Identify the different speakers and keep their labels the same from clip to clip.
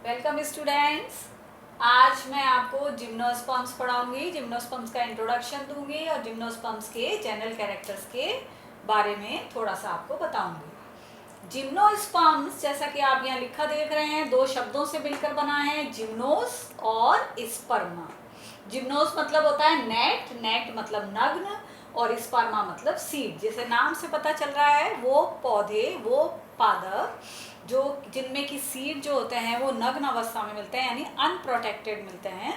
Speaker 1: Welcome students. आज मैं आपको जिम्नोस्पर्म्स पढ़ाऊंगी। जिम्नोस्पर्म्स का इंट्रोडक्शन दूंगी और जिम्नोस्पर्म्स के जनरल कैरेक्टर्स के बारे में थोड़ा सा आपको बताऊंगी। जिम्नोस्पर्म्स, जैसा कि आप यहाँ लिखा देख रहे हैं, दो शब्दों से मिलकर बना है, जिम्नोस और स्पर्मा। जिम्नोस मतलब होता है नेट, नेट मतलब नग्न, और स्पर्मा मतलब सीड। जैसे नाम से पता चल रहा है, वो पौधे, वो पादप जो जिनमें की सीड जो होते हैं वो नग्न अवस्था में मिलते हैं, यानी अनप्रोटेक्टेड मिलते हैं,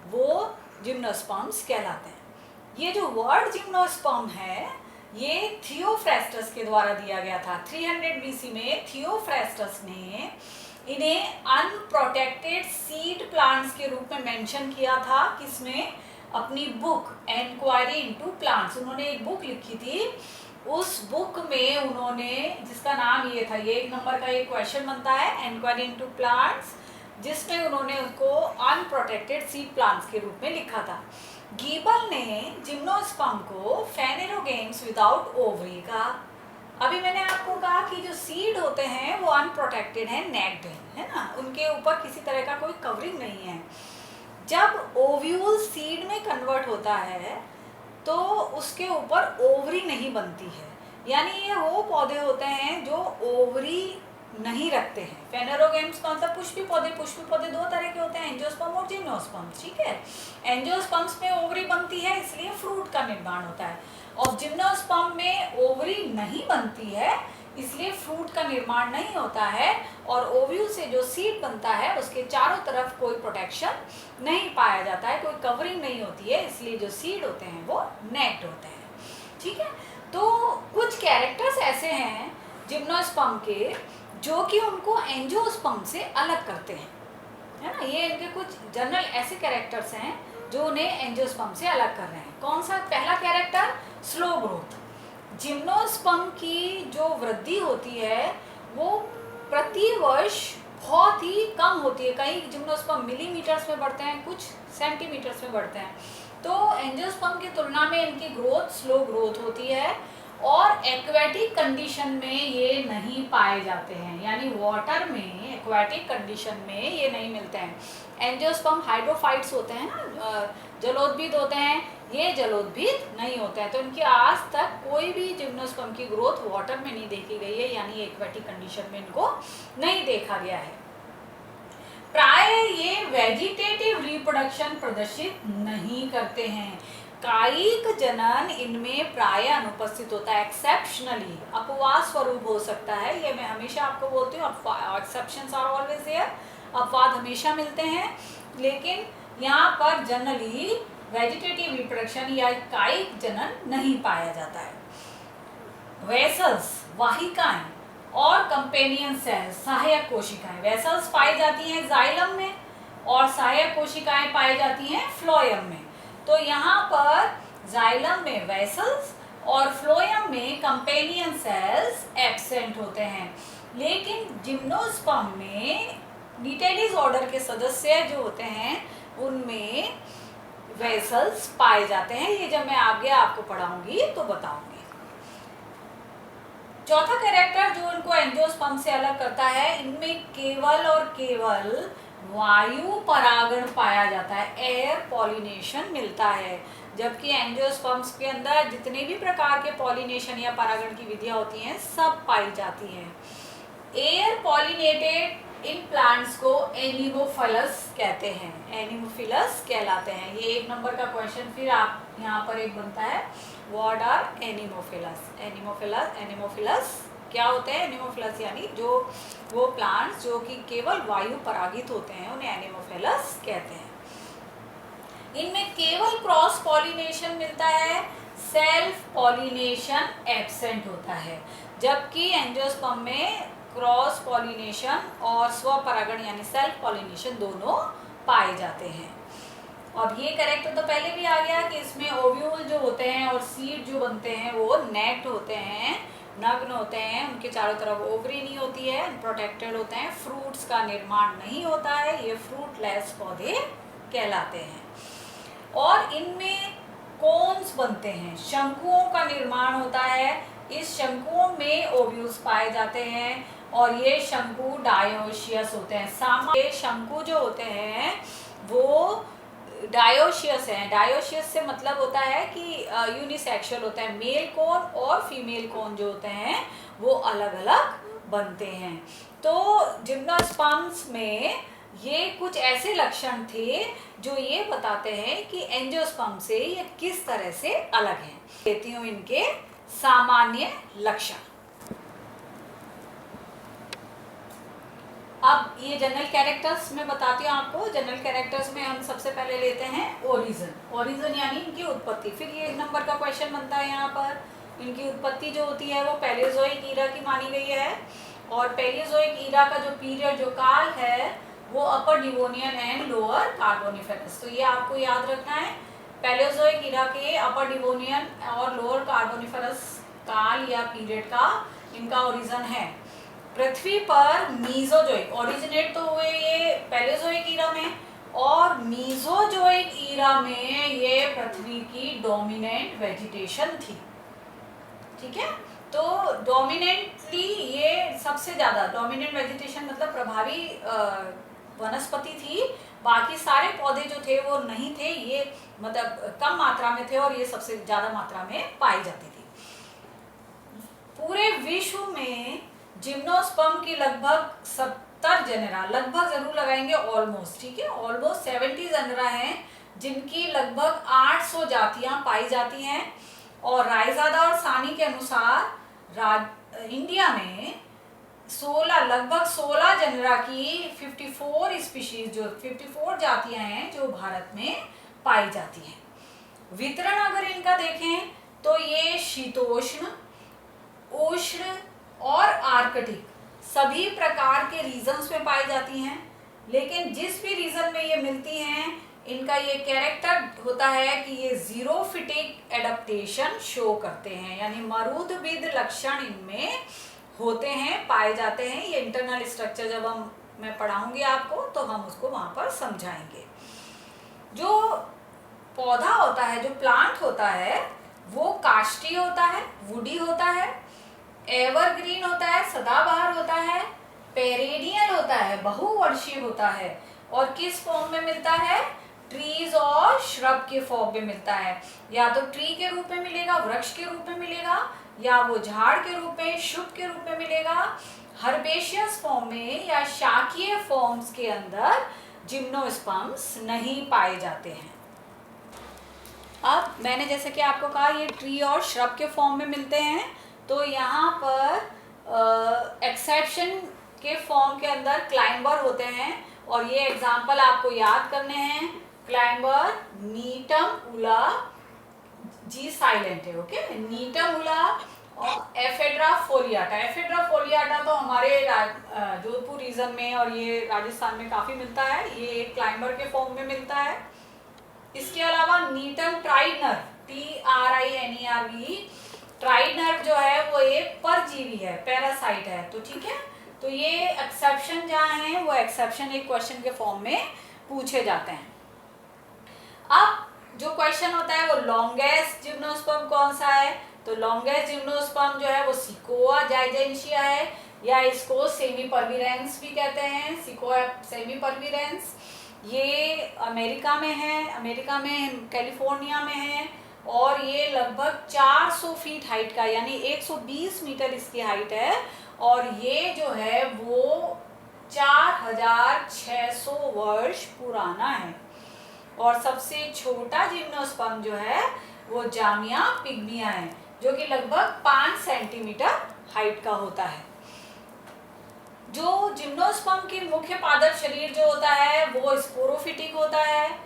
Speaker 1: वो जिम्नोस्पर्म्स कहलाते हैं। ये जो वर्ड जिम्नोस्पर्म है, ये थियोफ्रेस्टस के द्वारा दिया गया था। 300 बीसी में थियोफ्रेस्टस ने इन्हें अनप्रोटेक्टेड सीड प्लांट्स के रूप में मेंशन किया था। किसमें? अपनी बुक एनक्वायरी इनटू प्लांट्स। उन्होंने एक बुक लिखी थी। उस बुक में उन्होंने, जिसका नाम ये था, ये 1 नंबर का एक क्वेश्चन बनता है, एनक्वायरी इनटू प्लांट्स, जिसमें उन्होंने उसको अनप्रोटेक्टेड सीड प्लांट्स के रूप में लिखा था। गीबल ने जिम्नोस्पर्म को फेनेरोगेम्स विदाउट ओवरी कहा। अभी मैंने आपको कहा कि जो सीड होते हैं वो अनप्रोटेक्टेड हैं, नेक्ड है ना, उनके ऊपर किसी तरह का कोई कवरिंग नहीं है। जब ओव्यूल सीड में कन्वर्ट होता है तो उसके ऊपर ओवरी नहीं बनती है, यानी ये वो पौधे होते हैं जो ओवरी नहीं रखते हैं। फेनेरोगेम्स कौन सा? पुष्पी पौधे। पुष्पी पौधे दो तरह के होते हैं, एंजियोस्पर्म और जिम्नोस्पर्म। ठीक है, एंजियोस्पर्म्स में ओवरी बनती है, इसलिए फ्रूट का निर्माण होता है, और जिम्नोस्पर्म में ओवरी नहीं बनती है, इसलिए फ्रूट का निर्माण नहीं होता है, और ओव्यूल से जो सीड बनता है उसके चारों तरफ कोई प्रोटेक्शन नहीं पाया जाता है, कोई कवरिंग नहीं होती है, इसलिए जो सीड होते हैं वो नेक्ड होते हैं। ठीक है, तो कुछ कैरेक्टर्स ऐसे हैं जिम्नोस्पर्म के जो कि उनको एंजियोस्पर्म से अलग करते हैं, है ना। ये इनके कुछ जनरल ऐसे कैरेक्टर्स हैं जो उन्हें एंजियोस्पर्म से अलग कर रहे हैं। कौन सा? पहला कैरेक्टर, स्लो ग्रोथ। जिम्नोस्पर्म की जो वृद्धि होती है वो प्रति वर्ष बहुत ही कम होती है। कई जिम्नोस्पर्म मिलीमीटर्स में बढ़ते हैं, कुछ सेंटीमीटर्स में बढ़ते हैं। तो एंजियोस्पर्म की तुलना में इनकी ग्रोथ स्लो ग्रोथ होती है, और एक्वेटिक कंडीशन में ये नहीं पाए जाते हैं, यानी वाटर में, एक्वेटिक कंडीशन में ये नहीं मिलते हैं। एंजियोस्पर्म हाइड्रोफाइट्स होते हैं ना, जलोद्भिद होते हैं, ये जलोद्भिद नहीं होते हैं। तो इनकी आज तक कोई भी जिम्नोस्पर्म की ग्रोथ वाटर में नहीं देखी गई है, यानी एक्वेटिक कंडीशन में इनको नहीं देखा गया है। प्राय ये वेजिटेटिव रिप्रोडक्शन प्रदर्शित नहीं करते हैं। कायिक जनन इनमें प्राय अनुपस्थित होता है। एक्सेप्शनली, अपवाद स्वरूप हो सकता है, ये मैं हमेशा आपको बोलती हूँ, एक्सेप्शंस आर ऑलवेज देयर, अपवाद हमेशा मिलते हैं, लेकिन यहाँ पर जनरली वेजिटेटिव रिप्रोडक्शन या कायिक जनन नहीं पाया जाता है। वेसल्स, वाहिकाएं, और कंपेनियन सेल्स, सहायक कोशिकाएं। वेसल्स पाई जाती हैं जाइलम में, और सहायक कोशिकाएं पाई जाती हैं फ्लोएम में। तो यहाँ पर जाइलम में वेसल्स और फ्लोएम में कंपेनियन सेल्स एब्सेंट होते हैं, लेकिन जिम्नोस्पर्म में निटेलिस ऑर्डर के सदस्य जो होते हैं उनमें वेसल्स पाए जाते हैं। ये जब मैं आगे आपको पढ़ाऊंगी तो बताऊंगी। चौथा कैरेक्टर जो इनको एंजियोस्पर्म से अलग करता है, इनमें केवल और केवल वायु परागण पाया जाता है, एयर पॉलिनेशन मिलता है, जबकि एंजियोस्पर्म्स के अंदर जितने भी प्रकार के पॉलिनेशन या परागण की विधियां होती हैं सब पाई जाती हैं। एयर पॉलिनेटेड इन प्लांट्स को एनिमोफिलस कहते हैं, एनिमोफिलस कहलाते हैं। ये 1 नंबर का क्वेश्चन फिर आप यहाँ पर एक बनता है, व्हाट आर एनिमोफिलस? एनिमोफिलस क्या होते हैं? एनिमोफिलस यानी जो वो प्लांट्स जो कि केवल वायु परागित होते हैं उन्हें एनिमोफिलस कहते हैं। इनमें केवल क्रॉस पॉलिनेशन मिलता है, सेल्फ पॉलिनेशन एब्सेंट होता है, जबकि एंजियोस्पर्म में क्रॉस पॉलिनेशन और स्वपरागण यानी सेल्फ पॉलिनेशन दोनों पाए जाते हैं। अब ये कैरेक्टर तो पहले भी आ गया कि इसमें ओव्यूल जो होते हैं और सीड जो बनते हैं वो नेक्ड होते हैं, नग्न होते हैं, उनके चारों तरफ ओवरी नहीं होती है, प्रोटेक्टेड होते हैं, फ्रूट्स का निर्माण नहीं होता है, ये फ्रूटलेस पौधे कहलाते हैं। और इनमें कोन्स बनते हैं, शंकुओं का निर्माण होता है, इस शंकुओं में ओव्यूल्स पाए जाते हैं, और ये शंकु डायोशियस होते हैं। सामान्य शंकु जो होते हैं वो डायोशियस हैं। डायोशियस से मतलब होता है कि यूनिसेक्सुअल होता है। मेल कोन और फीमेल कोन जो होते हैं वो अलग अलग बनते हैं। तो जिम्नोस्पर्म्स में ये कुछ ऐसे लक्षण थे जो ये बताते हैं कि एंजियोस्पर्म से ये किस तरह से अलग हैं। देती हूँ इनके सामान्य लक्षण। अब ये जनरल कैरेक्टर्स में बताती हूँ आपको। जनरल कैरेक्टर्स में हम सबसे पहले लेते हैं ओरिजिन। ओरिजिन यानी इनकी उत्पत्ति। फिर ये 1 नंबर का क्वेश्चन बनता है यहाँ पर। इनकी उत्पत्ति जो होती है वो पैलियोजोइक ईरा की मानी गई है। और पैलियोजोइक ईरा का जो पीरियड जो काल है वो अपर डिवोनियन एंड लोअर कार्बोनिफेरस। तो ये आपको याद रखना है। पैलियोजोइक ईरा के अपर डिवोनियन और लोअर कार्बोनिफेरस काल या पीरियड का इनका ओरिजिन है। पृथ्वी पर मीजोजोइक ओरिजिनेट तो हुए ये पैलियोजोइक ईरा में, और मीजोजोइक ईरा में ये पृथ्वी की डोमिनेंट वेजिटेशन थी। ठीक है, तो डोमिनेंटली ये सबसे ज्यादा डोमिनेंट वेजिटेशन मतलब प्रभावी वनस्पति थी। बाकी सारे पौधे जो थे वो नहीं थे, ये मतलब कम मात्रा में थे और ये सबसे ज्यादा मात्रा में पाई जाती थी। पूरे विश्व में जिम्नोस्पर्म की लगभग 70 जेनेरा, लगभग जरूर लगाएंगे ऑलमोस्ट, ठीक है, ऑलमोस्ट 70 जेनेरा हैं जिनकी लगभग 800 जातियां पाई जाती हैं। और रायजादा और सानी के अनुसार इंडिया में लगभग 16 जेनेरा की 54 स्पीशीज जो 54 जातियां हैं जो भारत में पाई जाती हैं। वितरण अगर इनका देखें तो ये शीतोष्ण, उष्ण और आर्कटिक सभी प्रकार के रीजन्स में पाई जाती हैं। लेकिन जिस भी रीजन में ये मिलती हैं इनका ये कैरेक्टर होता है कि ये जीरोफिटिक एडेप्टेशन शो करते हैं, यानी मरुदबिद लक्षण इनमें होते हैं, पाए जाते हैं। ये इंटरनल स्ट्रक्चर जब मैं पढ़ाऊंगी आपको तो हम उसको वहां पर समझाएंगे। जो पौधा होता है, जो प्लांट होता है वो काष्ठीय होता है, वुडी होता है, एवरग्रीन होता है, सदाबहार होता है, पेरेनियल होता है, बहुवर्षीय होता है। और किस फॉर्म में मिलता है? ट्रीज और श्रब के फॉर्म में मिलता है। या तो ट्री के रूप में मिलेगा, वृक्ष के रूप में मिलेगा, या वो झाड़ के रूप में, शुभ के रूप में मिलेगा। हर्बेशियस फॉर्म में या शाकीय फॉर्म्स के अंदर जिम्नोस्पर्म्स नहीं पाए जाते हैं। अब मैंने जैसे कि आपको कहा ये ट्री और श्रब के फॉर्म में मिलते हैं, तो यहाँ पर एक्सेप्शन के फॉर्म के अंदर क्लाइंबर होते हैं। और ये एग्जाम्पल आपको याद करने हैं। क्लाइंबर, नीटम उला, जी साइलेंट है, ओके, नीटम उला और एफेड्रा फोलियाटा। एफेड्रा फोलियाटा तो हमारे जोधपुर रीजन में और ये राजस्थान में काफी मिलता है। ये क्लाइंबर के फॉर्म में मिलता है। इसके अलावा नीटम ट्राइनर, TRINERV, ट्राइनर जो है वो एक परजीवी है, पैरासाइट है। तो ठीक है, तो ये एक्सेप्शन जहाँ है वो एक्सेप्शन एक क्वेश्चन के फॉर्म में पूछे जाते हैं। अब जो क्वेश्चन होता है वो लॉन्गेस्ट जिम्नोस्पर्म कौन सा है? तो लॉन्गेस्ट जिम्नोस्पर्म जो है वो सिकोआ जाइजेंशिया है, या इसको सेमीपरविरेंस भी कहते हैं, सिकोआ सेमीपरविरेंस। ये अमेरिका में है, अमेरिका में कैलिफोर्निया में है, और ये लगभग 400 फीट हाइट का, यानी 120 मीटर इसकी हाइट है। और ये जो है वो 4600 वर्ष पुराना है। और सबसे छोटा जिम्नोस्पर्म जो है वो जामिया पिग्मिया है, जो कि लगभग 5 सेंटीमीटर हाइट का होता है। जो जिम्नोस्पर्म की मुख्य पादप शरीर जो होता है वो स्पोरोफिटिक होता है,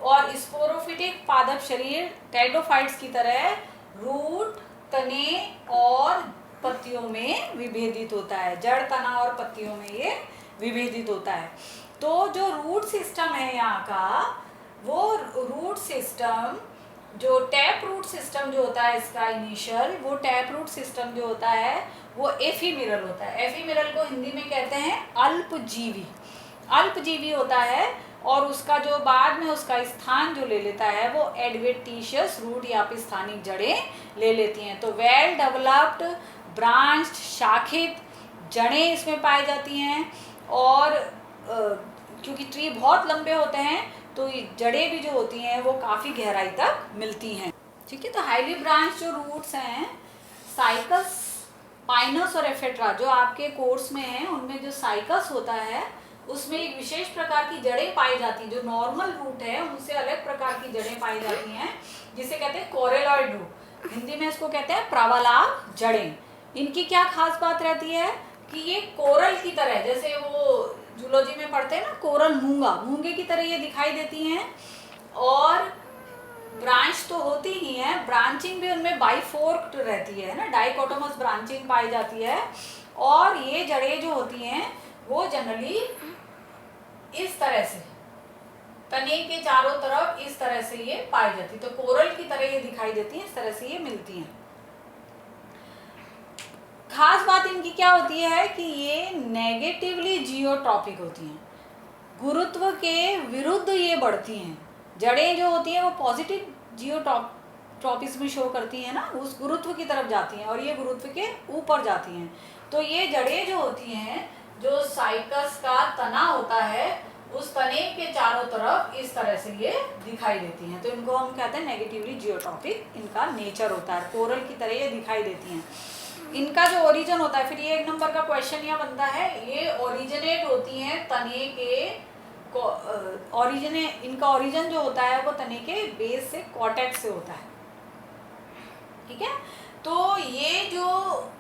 Speaker 1: और स्पोरोफिटिक पादप शरीर टेडोफाइट्स की तरह रूट, तने और पत्तियों में विभेदित होता है। जड़, तना और पत्तियों में ये विभेदित होता है। तो जो रूट सिस्टम है यहाँ का, वो रूट सिस्टम जो टैप रूट सिस्टम जो होता है इसका इनिशियल, वो टैप रूट सिस्टम जो होता है वो एफीमिरल होता है। एफीमिरल को हिंदी में कहते हैं अल्पजीवी, अल्पजीवी होता है। और उसका जो बाद में उसका स्थान जो ले लेता है वो एडवेंटिशियस रूट या फिर स्थानिक जड़ें ले लेती हैं। तो वेल डेवलप्ड ब्रांच्ड शाखित जड़ें इसमें पाई जाती हैं, और क्योंकि ट्री बहुत लंबे होते हैं तो ये जड़ें भी जो होती हैं वो काफ़ी गहराई तक मिलती हैं। ठीक है, तो हाईली ब्रांच जो रूट्स हैं, साइकस, पाइनस और एफेट्रा जो आपके कोर्स में हैं, उनमें जो साइकस होता है उसमें एक विशेष प्रकार की जड़ें पाई जाती हैं। जो नॉर्मल रूट है उनसे अलग प्रकार की जड़ें पाई जाती हैं, जिसे कहते हैं कोरेलॉइड रूट। हिंदी में इसको कहते हैं प्रावालाभ जड़ें। इनकी क्या खास बात रहती है कि ये कोरल की तरह, जैसे वो जूलॉजी में पढ़ते हैं ना, कोरल मूंगा, मूंगे की तरह ये दिखाई देती हैं। और ब्रांच तो होती ही है, ब्रांचिंग भी उनमें बाइफोर्क्ड रहती है ना, डाइकोटोमस ब्रांचिंग पाई जाती है। और ये जड़ें जो होती हैं वो जनरली इस तरह से तने के चारों तरफ इस तरह से ये पाई जाती है, तो कोरल की तरह ये दिखाई देती है, इस तरह से ये मिलती हैं। खास बात इनकी क्या होती है कि ये नेगेटिवली जियोट्रॉपिक होती हैं, गुरुत्व के विरुद्ध ये बढ़ती हैं। जड़ें जो होती हैं वो पॉजिटिव जियोट्रॉपिक्स में शो करती हैं ना, उस गुरुत्व की तरफ जाती हैं, और ये गुरुत्व के ऊपर जाती हैं। तो ये जड़ें जो होती हैं, जो साइकस का तना होता है, उस तने के चारों तरफ इस तरह से ये दिखाई देती हैं, तो इनको हम कहते हैं नेगेटिवली जियोट्रॉपिक। इनका नेचर होता है, कोरल की तरह ये दिखाई देती हैं। इनका जो ओरिजिन होता है, फिर ये 1 नंबर का क्वेश्चन यहाँ बनता है, ये ओरिजिनेट होती हैं तने के इनका ओरिजिन जो होता है वो तने के बेस से, कॉर्टेक्स से होता है। ठीक है, तो ये जो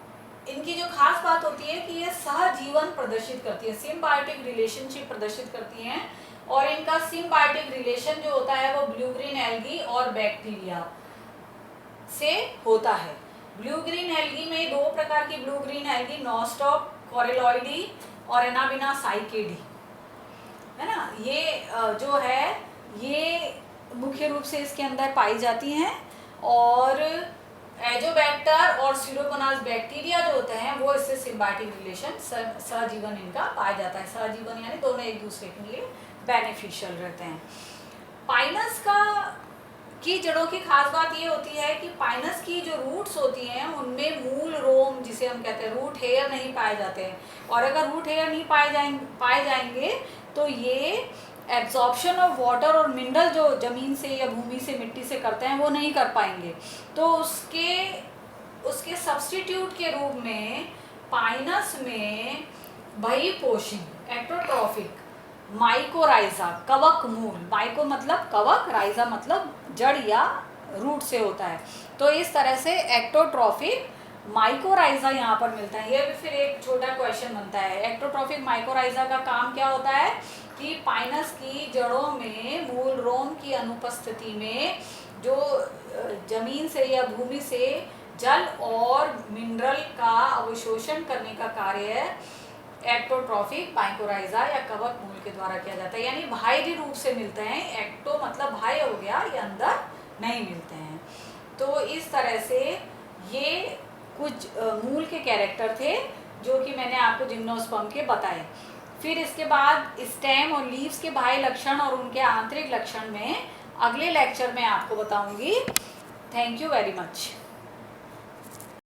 Speaker 1: इनकी जो खास बात होती है कि ये सहजीवन प्रदर्शित करती है, सिम्बायोटिक रिलेशनशिप प्रदर्शित करती हैं। और इनका सिम्बायोटिक रिलेशन जो होता है वो ब्लू ग्रीन एल्गी और बैक्टीरिया से होता है। ब्लू ग्रीन एल्गी में 2 प्रकार की ब्लू ग्रीन एल्गी, नॉस्टॉक कोरेलॉइडी और एनाबिना साइकेडी, है ना, ये जो है ये मुख्य रूप से इसके अंदर पाई जाती हैं। और एजोबैक्टर और सीरोपोनास बैक्टीरिया जो होते हैं वो इससे सिम्बायोटिक रिलेशन, सहजीवन इनका पाया जाता है। सहजीवन यानी दोनों एक दूसरे के लिए बेनिफिशियल रहते हैं। पाइनस की जड़ों की खास बात ये होती है कि पाइनस की जो रूट्स होती हैं उनमें मूल रोम, जिसे हम कहते हैं रूट हेयर, नहीं पाए जाते हैं। और अगर रूट हेयर नहीं पाए जाएंगे तो ये एब्जॉर्प्शन ऑफ वाटर और मिनरल जो जमीन से या भूमि से, मिट्टी से करते हैं, वो नहीं कर पाएंगे। तो उसके सब्स्टिट्यूट के रूप में पाइनस में बहिपोषी, एक्टोट्रॉफिक, माइकोराइजा, कवक मूल, माइको मतलब कवक, राइजा मतलब जड़ या रूट से होता है। तो इस तरह से एक्टोट्रॉफिक माइकोराइजा यहाँ पर मिलता है। ये भी फिर एक छोटा क्वेश्चन बनता है, एक्टोट्रॉफिक माइकोराइजा का काम क्या होता है कि पाइनस की जड़ों में मूल रोम की अनुपस्थिति में जो जमीन से या भूमि से जल और मिनरल का अवशोषण करने का कार्य एक्टोट्रॉफिक माइकोराइजा या कवक मूल के द्वारा किया जाता है। यानी बाहरी रूप से मिलते हैं, एक्टो मतलब बाह्य हो गया, ये अंदर नहीं मिलते हैं। तो इस तरह से ये कुछ मूल के कैरेक्टर थे जो कि मैंने आपको जिम्नोस्पर्म के बताए। फिर इसके बाद स्टेम और लीव्स के बाह्य लक्षण और उनके आंतरिक लक्षण में अगले लेक्चर में आपको बताऊंगी। Thank you very much.